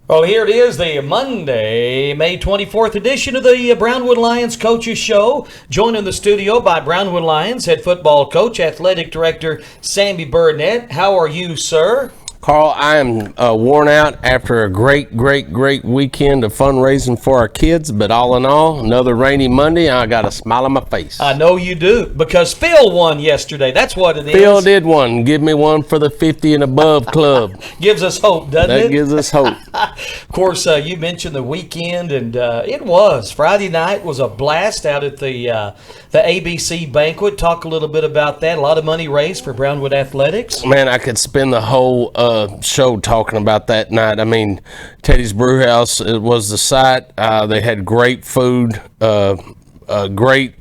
Well, here it is, the Monday, May 24th edition of the Brownwood Lions Coaches Show. Joined in the studio by Brownwood Lions head football coach, athletic director Sammy Burnett. How are you, sir? Carl, I am worn out after a great weekend of fundraising for our kids. But all in all, another rainy Monday, I got a smile on my face. I know you do, because Phil won yesterday. That's what it is. Phil did one. Give me one for the 50 and above club. Gives us hope, doesn't it? That gives us hope. Of course, you mentioned the weekend, and it was. Friday night was a blast out at the ABC banquet. Talk a little bit about that. A lot of money raised for Brownwood Athletics. Man, I could spend the whole show talking about that night. I mean, Teddy's Brewhouse, it was the site. They had great food, great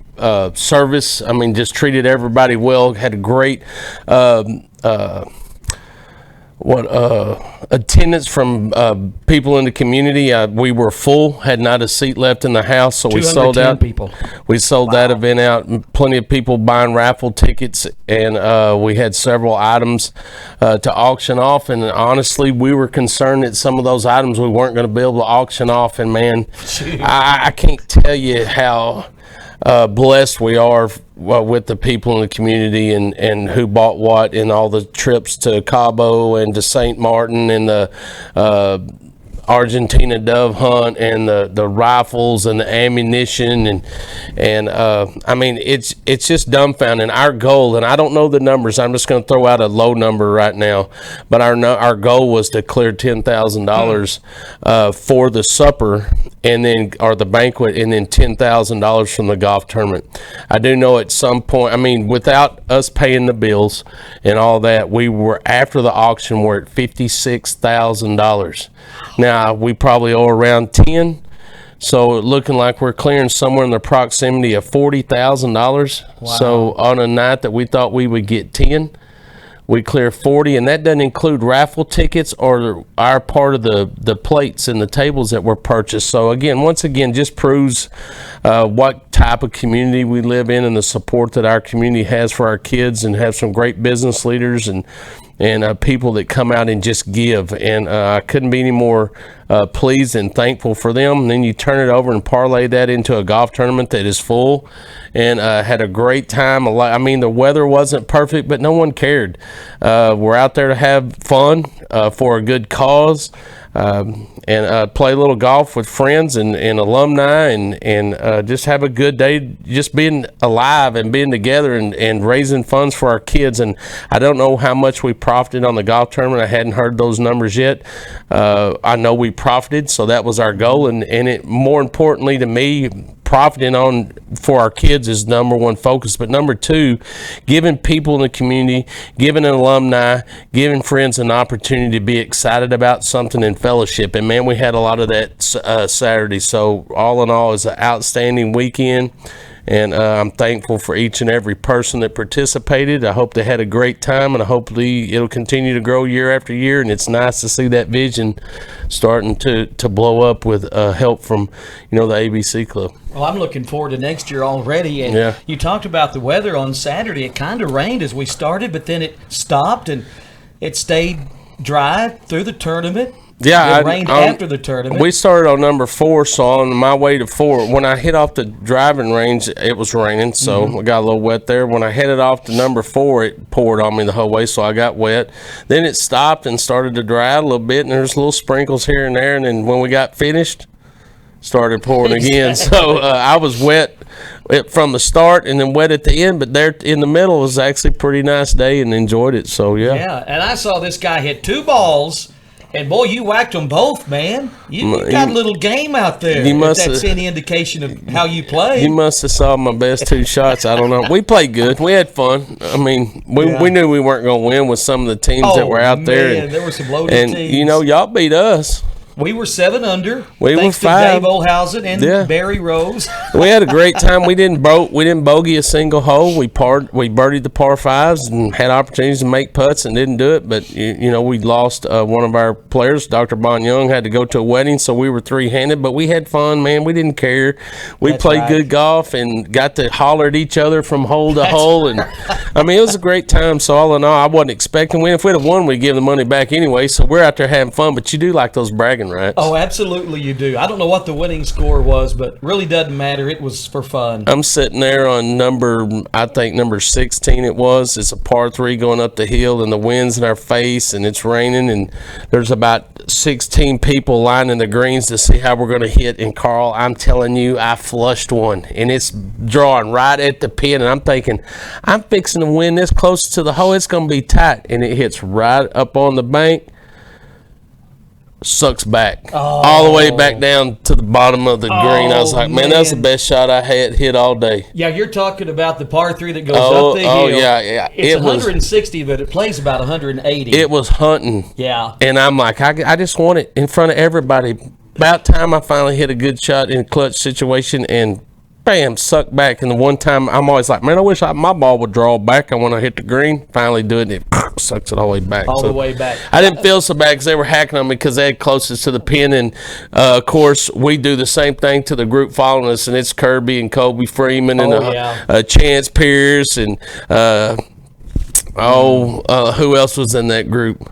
service. I mean, just treated everybody well. Had a great attendance from people in the community. We were full, had not a seat left in the house, so we sold out. People. We sold that event out. Plenty of people buying raffle tickets, and we had several items to auction off. And honestly, we were concerned that some of those items we weren't going to be able to auction off. And man, I can't tell you how blessed we are with the people in the community and who bought what, and all the trips to Cabo and to St. Martin and the Argentina dove hunt and the rifles and the ammunition and I mean it's just dumbfounding. Our goal, and I don't know the numbers, I'm just going to throw out a low number right now, but our goal was to clear $10,000 for the supper or the banquet, and then $10,000 from the golf tournament. I do know at some point, I mean, without us paying the bills and all that, we were, after the auction, we're at $56,000. Now we probably owe around 10, so looking like we're clearing somewhere in the proximity of $40,000. Wow. So on a night that we thought we would get 10, we clear 40, and that doesn't include raffle tickets or our part of the plates and the tables that were purchased. So again, once again, just proves what type of community we live in and the support that our community has for our kids, and have some great business leaders and people that come out and just give. And I couldn't be any more pleased and thankful for them. And then you turn it over and parlay that into a golf tournament that is full, and had a great time. I mean, the weather wasn't perfect, but no one cared. We're out there to have fun for a good cause. And play a little golf with friends and alumni, and just have a good day, just being alive and being together and raising funds for our kids. And I don't know how much we profited on the golf tournament. I hadn't heard those numbers yet. I know we profited, so that was our goal. And it, more importantly to me, profiting on for our kids is number one focus. But number two, giving people in the community, giving an alumni, giving friends an opportunity to be excited about something in fellowship. And man, we had a lot of that Saturday. So all in all, it's an outstanding weekend. And I'm thankful for each and every person that participated. I hope they had a great time, and hopefully it'll continue to grow year after year. And it's nice to see that vision starting to blow up with help from, the ABC Club. Well, I'm looking forward to next year already. And yeah. You talked about the weather on Saturday. It kind of rained as we started, but then it stopped, and it stayed dry through the tournament. Yeah, it rained after the tournament. We started on number 4, so on my way to 4, when I hit off the driving range, it was raining, so I got a little wet there. When I headed off to number 4, it poured on me the whole way, so I got wet. Then it stopped and started to dry out a little bit, and there's little sprinkles here and there. And then when we got finished, started pouring again. So I was wet from the start and then wet at the end, but there in the middle was actually a pretty nice day, and enjoyed it. So yeah, and I saw this guy hit 2 balls. And boy, you whacked them both, man. You got a little game out there. If that's any indication of how you play. You must have saw my best 2 shots. I don't know. We played good. We had fun. I mean, we knew we weren't going to win with some of the teams that were out there. And there were some loaded teams. And y'all beat us. We were 7 under. We thanks were 5. to Dave Olhausen and Barry Rose. We had a great time. We didn't bogey a single hole. We birdied the par 5s and had opportunities to make putts and didn't do it. But we lost one of our players. Dr. Bon Young had to go to a wedding, so we were 3-handed. But we had fun, man. We didn't care. We played good golf and got to holler at each other from hole to hole. And I mean, it was a great time. So all in all, I wasn't expecting to win. If we'd have won, we'd give the money back anyway. So we're out there having fun. But you do like those bragging bragging rights. Oh, absolutely you do. I don't know what the winning score was, but really doesn't matter. It was for fun. I'm sitting there on number 16 it was. It's a par 3 going up the hill, and the wind's in our face, and it's raining, and there's about 16 people lining the greens to see how we're going to hit. And Carl, I'm telling you, I flushed one, and it's drawing right at the pin, and I'm thinking, I'm fixing to win this close to the hole. It's going to be tight, and it hits right up on the bank. Sucks back all the way back down to the bottom of the green. I was like, man, that's the best shot I had hit all day. Yeah, you're talking about the par 3 that goes up the hill. Oh, yeah. It's 160, but it plays about 180. It was hunting. Yeah. And I'm like, I just want it in front of everybody. About time I finally hit a good shot in a clutch situation, and bam, sucked back. And the one time I'm always like, man, I wish my ball would draw back. I want to hit the green. Finally do it, and it sucks it all the way back. All the way back. I didn't feel so bad because they were hacking on me because they had closest to the pin. And, of course, we do the same thing to the group following us, and it's Kirby and Kobe Freeman and Chance Pierce and, who else was in that group?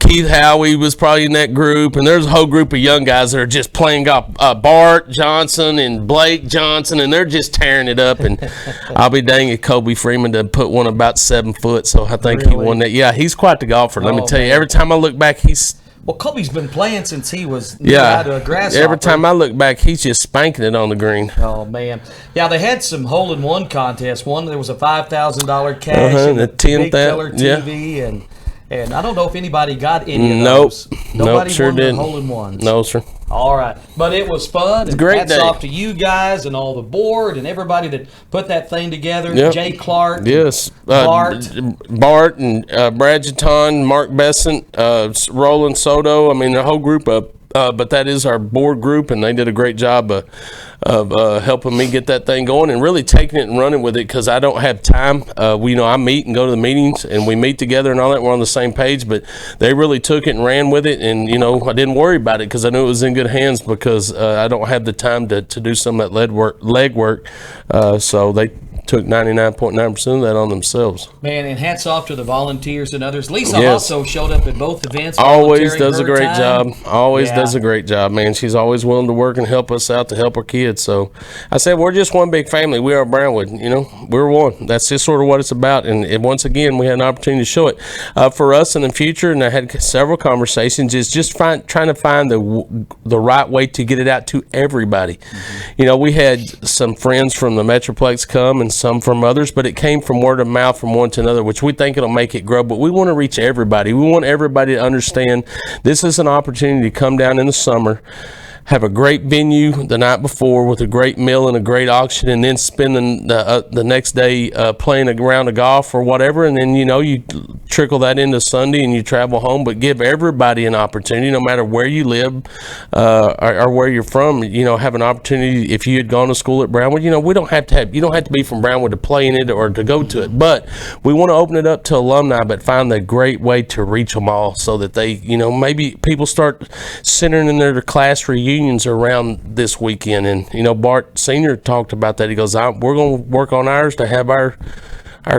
Keith Howie was probably in that group, and there's a whole group of young guys that are just playing golf. Bart Johnson and Blake Johnson, and they're just tearing it up. And I'll be dang if Kobe Freeman to put one about 7 foot, so I think he won that. Yeah, he's quite the golfer. Let me tell you, every time I look back, well, Kobe's been playing since he was out of a grasshopper. Every time I look back, he's just spanking it on the green. Oh, man. Yeah, they had some hole-in-one contests. One, there was a $5,000 cash and a big color TV, and I don't know if anybody got any of those. Nobody sure won the didn't. hole-in-ones. No, sir. All right. But it was fun. Great hats day. off to you guys and all the board and everybody that put that thing together. Yep. Jay Clark. Yes. Bart and Brad Jeton, Mark Besant, Roland Soto. I mean, the whole group of but that is our board group, and they did a great job of helping me get that thing going and really taking it and running with it because I don't have time. I meet and go to the meetings, and we meet together and all that. We're on the same page, but they really took it and ran with it, and, I didn't worry about it because I knew it was in good hands because I don't have the time to do some of that leg work. So they took 99.9% of that on themselves. Man, and hats off to the volunteers and others. Lisa also showed up at both events. Always does a great job. Always does a great job, man. She's always willing to work and help us out to help our kids. So I said, we're just one big family. We are Brownwood. We're one. That's just sort of what it's about. And once again, we had an opportunity to show it. For us in the future, and I had several conversations, is just trying to find the right way to get it out to everybody. Mm-hmm. We had some friends from the Metroplex come and some from others, but it came from word of mouth from one to another, which we think it'll make it grow. But we want to reach everybody. We want everybody to understand this is an opportunity to come down in the summer, have a great venue the night before with a great meal and a great auction, and then spend the next day playing a round of golf or whatever, and then you trickle that into Sunday and you travel home. But give everybody an opportunity, no matter where you live or where you're from. Have an opportunity. If you had gone to school at Brownwood, you don't have to be from Brownwood to play in it or to go to it. But we want to open it up to alumni, but find a great way to reach them all so that they, maybe people start centering in their class reunions around this weekend. And Bart Senior talked about that. He goes, we're going to work on ours to have our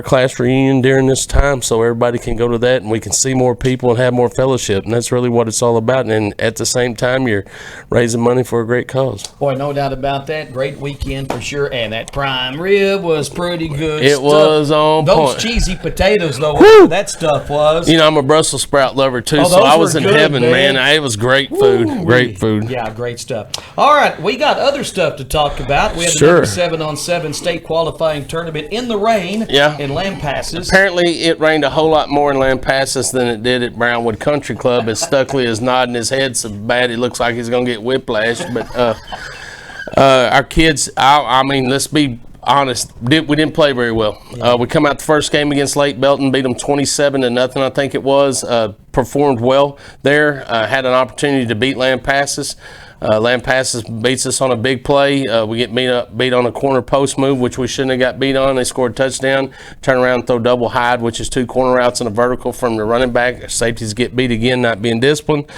class reunion during this time so everybody can go to that and we can see more people and have more fellowship, and that's really what it's all about. And at the same time, you're raising money for a great cause. Boy, no doubt about that. Great weekend for sure, and that prime rib was pretty good. It was on point. Those cheesy potatoes, though, that stuff was. I'm a Brussels sprout lover too, so I was in heaven, man. It was great food. Great food. Yeah, great stuff. All right, we got other stuff to talk about. We had the number 7-on-7 state qualifying tournament in the rain. Yeah. In Lampasas. Apparently, it rained a whole lot more in Lampasas than it did at Brownwood Country Club. As Stuckley is nodding his head so bad it looks like he's going to get whiplash. But our kids, let's be honest, we didn't play very well. We come out the first game against Lake Belton, beat them 27-0, I think it was. Performed well there. Had an opportunity to beat Lampasas. Lampasas beats us on a big play. We get beat on a corner post move, which we shouldn't have got beat on. They scored a touchdown, turn around and throw double hide, which is 2 corner routes and a vertical from the running back. Safeties get beat again, not being disciplined.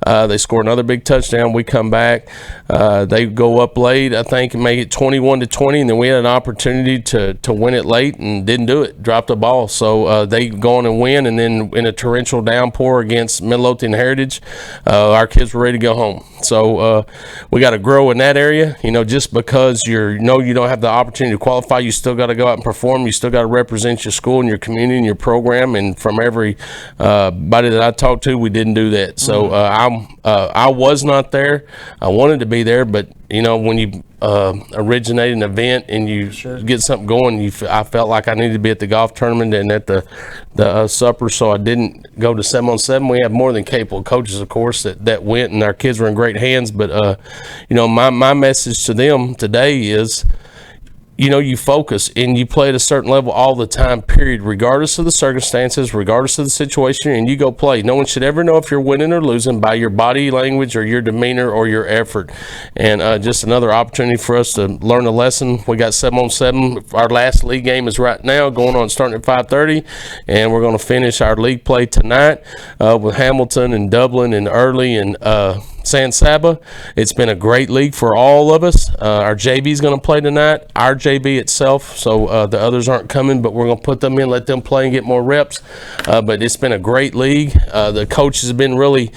They score another big touchdown. We come back. They go up late, I think, and make it 21-20, and then we had an opportunity to win it late and didn't do it, dropped the ball. So they go on and win, and then in a torrential downpour against Midlothian Heritage, our kids were ready to go home. So we got to grow in that area. Just because you don't have the opportunity to qualify, you still got to go out and perform. You still got to represent your school and your community and your program. And from every body that I talked to, we didn't do that. So I was not there. I wanted to be there, but when you originate an event and you get something going, I felt like I needed to be at the golf tournament and at the supper, so I didn't go to 7-on-7. We have more than capable coaches, of course, that went, and our kids were in great hands. But my message to them today is, you focus and you play at a certain level all the time, period, regardless of the circumstances, regardless of the situation, and you go play. No one should ever know if you're winning or losing by your body language or your demeanor or your effort. And just another opportunity for us to learn a lesson. We got 7-on-7. Our last league game is right now going on, starting at 5:30, and we're going to finish our league play tonight with Hamilton and Dublin and Early and San Saba. It's been a great league for all of us. Our JV is going to play tonight, our JV itself, so the others aren't coming, but we're going to put them in, let them play and get more reps. But it's been a great league. The coaches have been really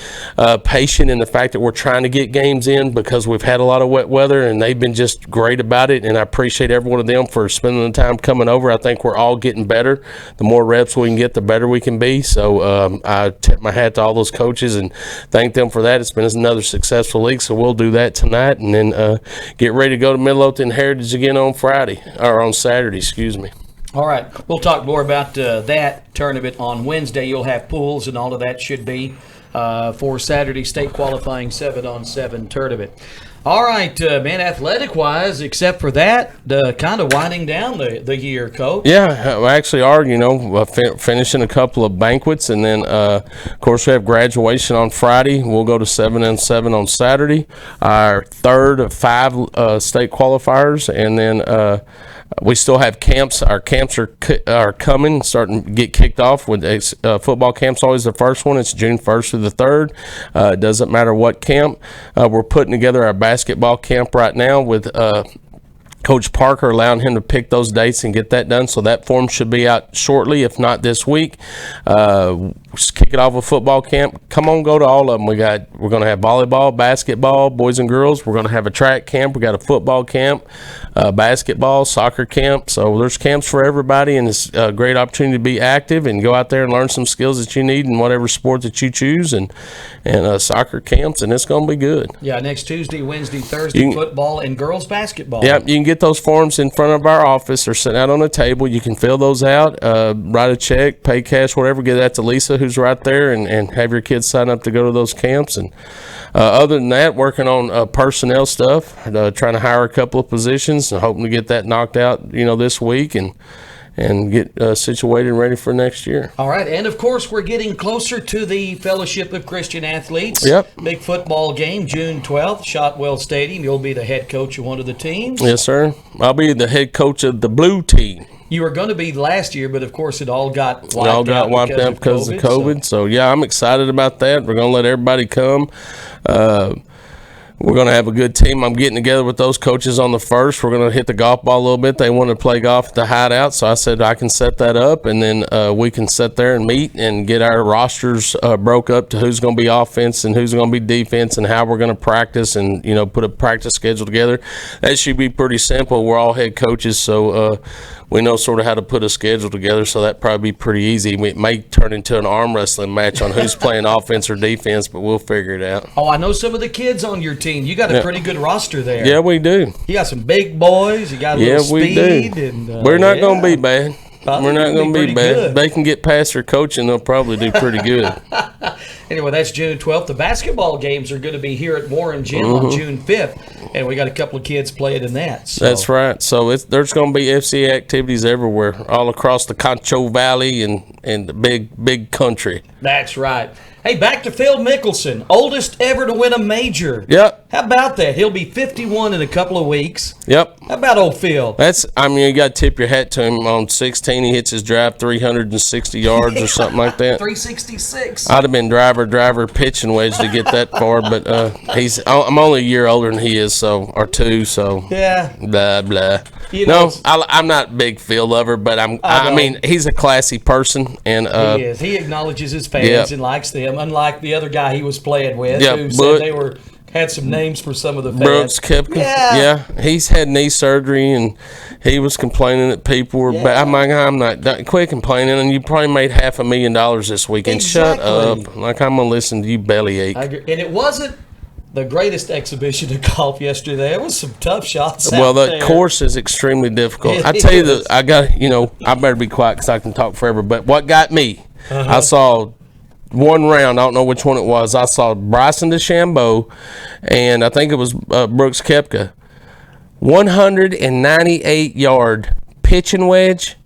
patient in the fact that we're trying to get games in because we've had a lot of wet weather, and they've been just great about it, and I appreciate every one of them for spending the time coming over. I think we're all getting better. The more reps we can get, the better we can be. So I tip my hat to all those coaches and thank them for that. It's been another successful league, so we'll do that tonight and then get ready to go to Midlothian Heritage again on Saturday, excuse me. All right, we'll talk more about that tournament on Wednesday. You'll have pools and all of that should be for Saturday state qualifying 7-on-7 tournament. All right, man, athletic-wise, except for that, kind of winding down the year, Coach. Yeah, we actually are, finishing a couple of banquets, and then, of course, we have graduation on Friday. We'll go to 7-on-7 on Saturday, our third of 5 state qualifiers, and then we still have camps. Our camps are coming, starting to get kicked off. With football camp's always the first one. It's June 1st through the 3rd. It doesn't matter what camp. We're putting together our basketball camp right now with Coach Parker, allowing him to pick those dates and get that done. So that form should be out shortly, if not this week. Kick it off with football camp. Come on, go to all of them. We're going to have volleyball, basketball, boys and girls. We're going to have a track camp. We got a football camp, basketball, soccer camp. So there's camps for everybody, and it's a great opportunity to be active and go out there and learn some skills that you need in whatever sport that you choose, and soccer camps, and it's going to be good. Yeah, next Tuesday, Wednesday, Thursday, football and girls basketball. Yeah, you can get those forms in front of our office or sit out on a table. You can fill those out, write a check, pay cash, whatever, get that to Lisa, who's right there, and have your kids sign up to go to those camps. And other than that, working on personnel stuff, trying to hire a couple of positions and hoping to get that knocked out, this week and get situated and ready for next year. All right, and of course, we're getting closer to the Fellowship of Christian Athletes. Yep. Big football game, June 12th, Shotwell Stadium. You'll be the head coach of one of the teams. Yes, sir. I'll be the head coach of the blue team. You were going to be last year, but of course it all got wiped out because of COVID. So yeah, I'm excited about that. We're going to let everybody come. We're going to have a good team. I'm getting together with those coaches on the 1st. We're going to hit the golf ball a little bit. They want to play golf at the hideout, so I said I can set that up, and then we can sit there and meet and get our rosters broke up to who's going to be offense and who's going to be defense and how we're going to practice and, put a practice schedule together. That should be pretty simple. We're all head coaches, so we know sort of how to put a schedule together, so that'd probably be pretty easy. It may turn into an arm wrestling match on who's playing offense or defense, but we'll figure it out. Oh, I know some of the kids on your team. You got a pretty good roster there. Yeah, we do. You got some big boys. You got a little speed. We do. And, we're not going to be bad. We're not going to be bad. Good. They can get past their coaching, they'll probably do pretty good. Anyway, that's June 12th. The basketball games are going to be here at Warren Gym on June 5th, and we got a couple of kids playing in that. So. That's right. So there's going to be FCA activities everywhere, all across the Concho Valley and the big country. That's right. Hey, back to Phil Mickelson, oldest ever to win a major. Yep. How about that? He'll be 51 in a couple of weeks. Yep. How about old Phil? You got to tip your hat to him. On 16, he hits his drive 360 yards or something like that. 366. I'd have been driver, pitching wedge to get that far, but I'm only a year older than he is, or two, so Yeah. blah blah. know, I'm not a big Phil lover, but I mean, he's a classy person, and he is. He acknowledges his fans Yep. and likes them, unlike the other guy he was playing with, Yep, who but- said they had some names for some of the fans. Brooks Koepka, yeah, he's had knee surgery, and he was complaining that people were bad. I'm not. Quit complaining, and you probably made $500,000 this weekend. Exactly. Shut up! Like I'm gonna listen to you bellyache. I agree. And it wasn't the greatest exhibition of golf yesterday. There was some tough shots. Well, out the there. course is extremely difficult. It I tell you is. that I got. I better be quiet because I can talk forever. But what got me? I saw one round. I don't know which one it was. I saw Bryson DeChambeau, and I think it was Brooks Koepka. 198 yard pitching wedge.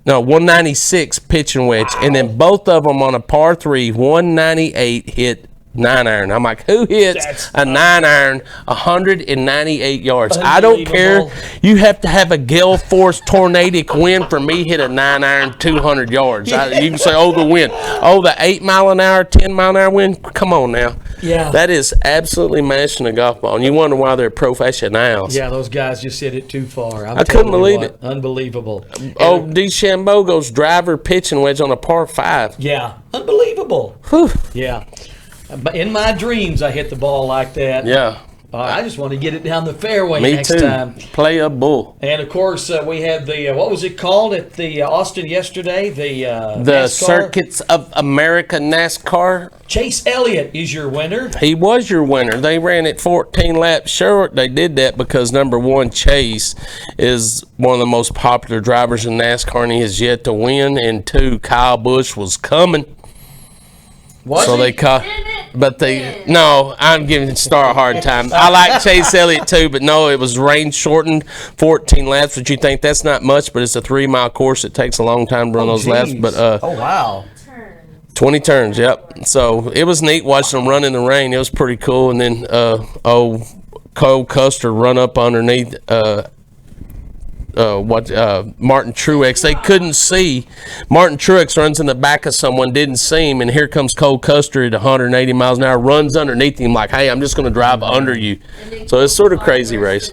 No, 196 pitching wedge, and then both of them on a par 3, 198 hit 9-iron. I'm like, who hits a 9-iron 198 yards? I don't care. Unbelievable. You have to have a gale force tornadic wind for me hit a 9-iron 200 yards. You can say, the wind. The 8 mile an hour, 10 mile an hour wind. Come on now. Yeah. That is absolutely mashing a golf ball. And you wonder why they're professionals. Yeah, those guys just hit it too far. I couldn't believe it. Unbelievable. DeChambeau goes driver pitching wedge on a par 5. Yeah, unbelievable. Whew. Yeah. But in my dreams, I hit the ball like that. Yeah. I just want to get it down the fairway Me next too. time. Play a bull. And of course, we had the what was it called at the Austin yesterday? The NASCAR. Circuits of America NASCAR. Chase Elliott is your winner. He was your winner. They ran it 14 laps short. They did that because number one, Chase is one of the most popular drivers in NASCAR, and he has yet to win. And two, Kyle Busch was coming. Was he? No, I'm giving Star a hard time. I like Chase Elliott too, but no, it was rain shortened 14 laps. But you think that's not much, but it's a 3-mile course. It takes a long time to run those laps. Geez. But oh wow. 20 turns, yep. So it was neat watching them run in the rain. It was pretty cool. And then Cole Custer run up underneath Martin Truex. They couldn't see. Martin Truex runs in the back of someone, didn't see him, and here comes Cole Custer at 180 miles an hour, runs underneath him like, hey, I'm just going to drive under you. So it's sort of crazy race.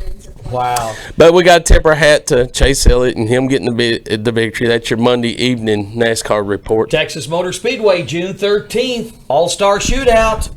Wow. But we got to tip our hat to Chase Elliott and him getting the victory. That's your Monday evening NASCAR report. Texas Motor Speedway, June 13th, All-Star Shootout.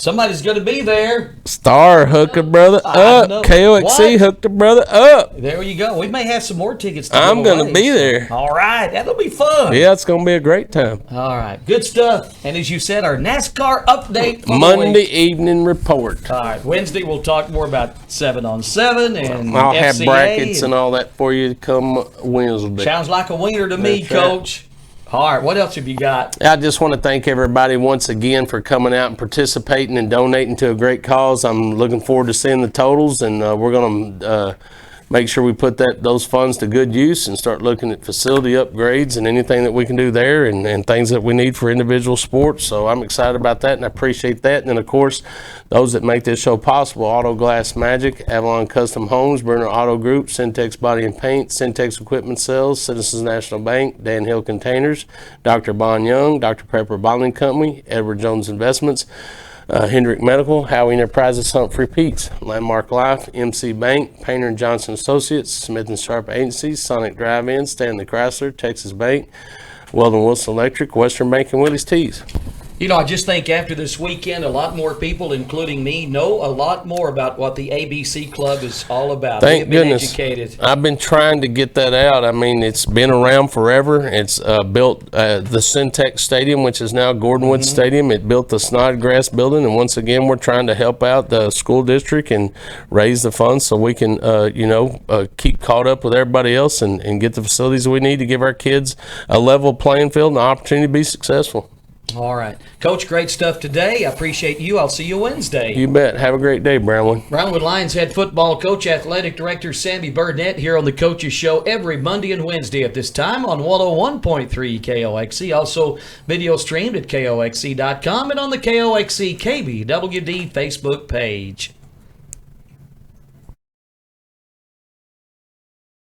Somebody's going to be there. Star hooked a brother up. know. KOXC What? hooked a brother up. There you go. We may have some more tickets. I'm going to be there. All right. That'll be fun. Yeah, it's going to be a great time. All right. Good stuff. And as you said, our NASCAR update for the Monday week. evening report. All right. Wednesday, we'll talk more about 7-on-7 and I'll have FCA brackets and all that for you come Wednesday. Sounds like a wiener to me, That's right. Coach. All right. What else have you got? I just want to thank everybody once again for coming out and participating and donating to a great cause. I'm looking forward to seeing the totals, and we're going to make sure we put those funds to good use and start looking at facility upgrades and anything that we can do there and things that we need for individual sports. So I'm excited about that, and I appreciate that. And then, of course, those that make this show possible, Auto Glass Magic, Avalon Custom Homes, Burner Auto Group, Syntex Body and Paint, Syntex Equipment Sales, Citizens National Bank, Dan Hill Containers, Dr. Bon Young, Dr. Pepper Bottling Company, Edward Jones Investments, Hendrick Medical, Howie Enterprises, Humphrey Pete's, Landmark Life, MC Bank, Painter & Johnson Associates, Smith & Sharp Agencies, Sonic Drive-In, Stanley Chrysler, Texas Bank, Weldon Wilson Electric, Western Bank, and Willie's Teas. You know, I just think after this weekend, a lot more people, including me, know a lot more about what the ABC Club is all about. Thank We've been goodness. educated. I've been trying to get that out. I mean, it's been around forever. It's built the Syntex Stadium, which is now Gordon Wood Stadium. It built the Snodgrass building, and once again, we're trying to help out the school district and raise the funds so we can, keep caught up with everybody else and get the facilities we need to give our kids a level playing field and an opportunity to be successful. All right. Coach, great stuff today. I appreciate you. I'll see you Wednesday. You bet. Have a great day, Brownwood. Brownwood Lions head football coach, athletic director Sammy Burnett here on the Coaches Show every Monday and Wednesday at this time on 101.3 KOXC. Also video streamed at KOXC.com and on the KOXC KBWD Facebook page.